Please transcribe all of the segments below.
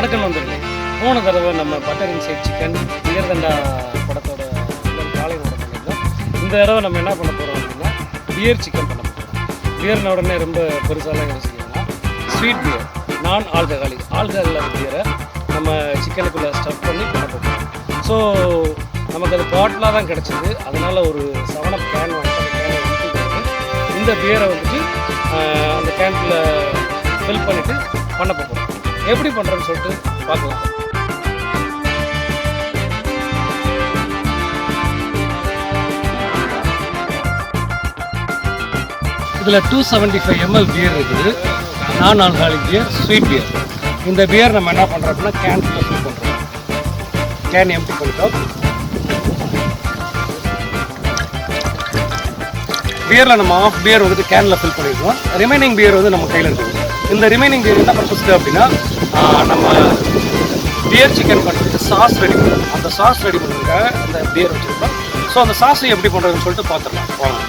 வணக்கம் நண்பர்களே. போன தடவை நம்ம பட்டர் இன்சைட் சிக்கன் நிகர்தண்டா படத்தோட காலை ஓட பண்ணியிருந்தோம். இந்த தடவை நம்ம என்ன பண்ண போகிறோம் அப்படின்னா பியர் சிக்கன் பண்ண போகிறோம். பியர்ன உடனே ரொம்ப பெருசாலாம் யோசிக்கணும்னா ஸ்வீட் பியர், நான் ஆல்கஹாலிக் பியரை நம்ம சிக்கனுக்குள்ளே ஸ்டஃப் பண்ணி பண்ண போகிறோம். ஸோ நமக்கு அது பாட்டிலாக தான் கிடச்சிது. அதனால் ஒரு 7 அப் கேன் வாங்கிட்டு அந்த கேனை ஊற்றி போட்டு இந்த பியரை வந்துட்டு அந்த கேனுக்குள்ளே ஃபில் பண்ணிவிட்டு பண்ண போகிறோம். எப்படி பண்ணுறோன்னு சொல்லிட்டு பார்க்கலாம். இதில் 275 ml பியர் இருக்குது. நான் ஆல்கஹாலிக் பியர், ஸ்வீட் பியர். இந்த பியர் நம்ம என்ன பண்ணுறோம் அப்படின்னா கேனுக்குள்ளே ஃபில் பண்ணுறோம். கேன் எம்டி பண்ணிட்டோம். பியரில் நம்ம ஆஃப் பியர் வந்துட்டு கேனில் ஃபில் பண்ணிடுவோம். ரிமைனிங் பியர் வந்து நம்ம கையில் இருக்குது. இந்த ரிமைனிங் பியர் என்ன பர்பஸ்க்கு அப்படின்னா நம்ம பியர் சிக்கன் பண்ணுறதுக்கு சாஸ் ரெடி பண்ணுறோம். அந்த சாஸ் ரெடி பண்ணுறதுக்காக அந்த பியர் வச்சுருக்கோம். ஸோ அந்த சாஸை எப்படி பண்ணுறதுன்னு சொல்லிட்டு பார்த்துடலாம் வாங்க.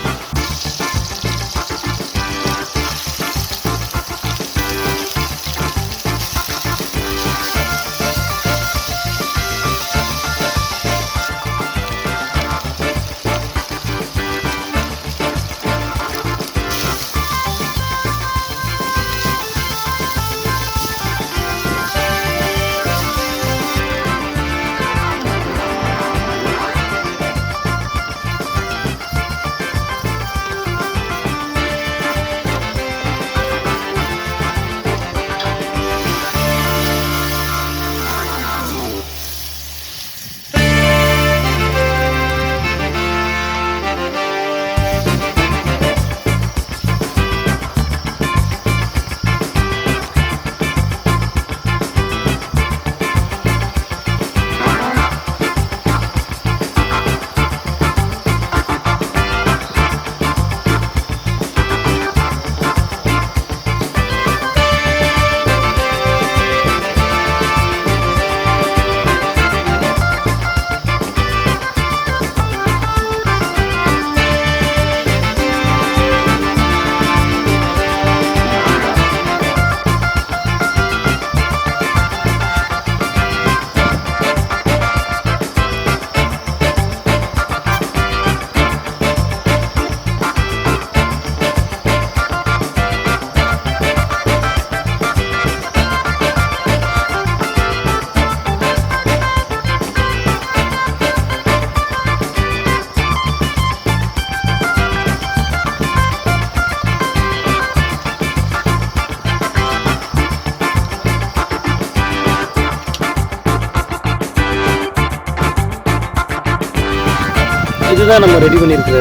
இதுதான் நம்ம ரெடி பண்ணியிருக்கிற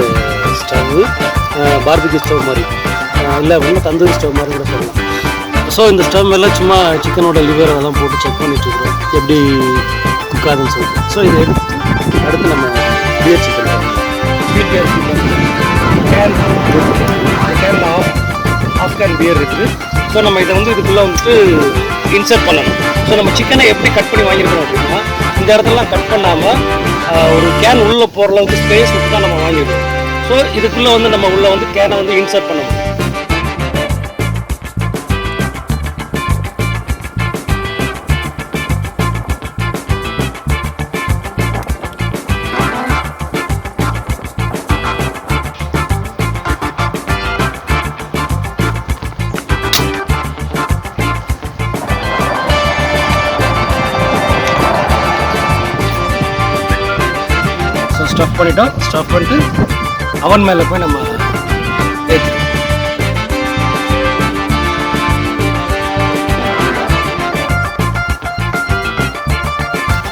ஸ்டவ்வு. பார்பிக்யூ ஸ்டவ் மாதிரி இல்லை அப்படின்னா தந்தூரி ஸ்டவ் மாதிரி கூட சொல்லலாம். ஸோ இந்த ஸ்டவ் மேலே சும்மா சிக்கனோட லிவர் அதெல்லாம் போட்டு செக் பண்ணிட்டுருக்குறோம் எப்படி குக் ஆகுதுன்னு சொல்லிட்டு. ஸோ இதை அடுத்து நம்ம beer chicken sweet beer chicken கேனில் ஆஃப் கேன் பியர் இருக்குது. ஸோ நம்ம இதை வந்து இதுக்குள்ளே வந்துட்டு இன்சர்ட் பண்ணணும். ஸோ நம்ம சிக்கனை எப்படி கட் பண்ணி வாங்கியிருக்கோம் அப்படின்னா இந்த இடத்துலலாம் கட் பண்ணாமல் ஒரு கேன் உள்ளே போகிற அளவுக்கு ஸ்பேஸ் விட்டு தான் நம்ம வாங்கிடுவோம். ஸோ இதுக்குள்ளே வந்து நம்ம உள்ளே வந்து கேனை வந்து இன்சர்ட் பண்ண முடியும். ஸ்டஃப் பண்ணிட்டோம். ஸ்டஃப் பண்ணிட்டு அவன் மேலே போய் நம்ம ஏற்றிடுவோம்.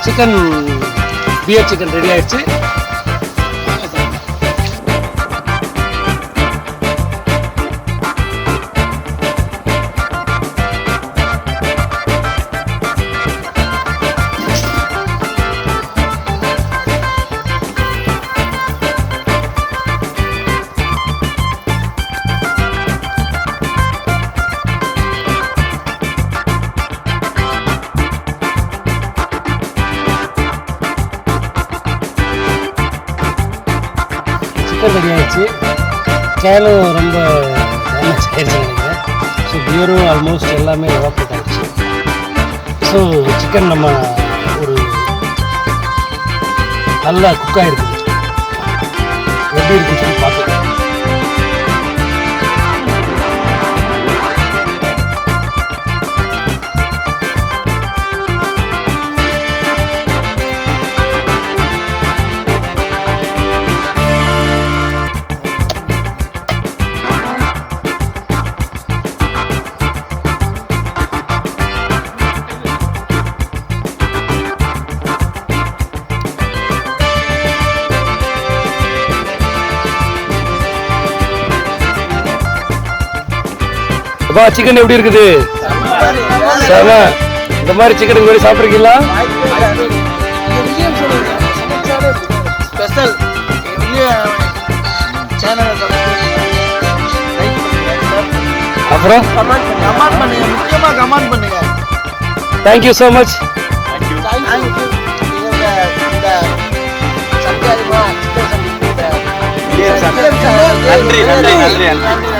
சிக்கன் பியர் சிக்கன் ரெடி ஆயிடுச்சு. சிக்கன் ரெடி ஆகிடுச்சு. கேனும் ரொம்ப டேமேஜ் ஆகிடுச்சு நினைக்கிறேன். ஸோ பியரும் ஆல்மோஸ்ட் எல்லாமே எவாப்ரேட் ஆகிடுச்சு. ஸோ சிக்கன் நம்ம ஒரு நல்லா குக் ஆகிருக்கு. எப்படி இருக்குன்னு சொல்லி பார்த்துக்கலாம். அப்பா சிக்கன் எப்படி இருக்குது? செம. இந்த மாதிரி சிக்கன் முன்னாடி சாப்பிட்ருக்கீங்களா? அப்புறம் தேங்க்யூ ஸோ மச். நன்றி.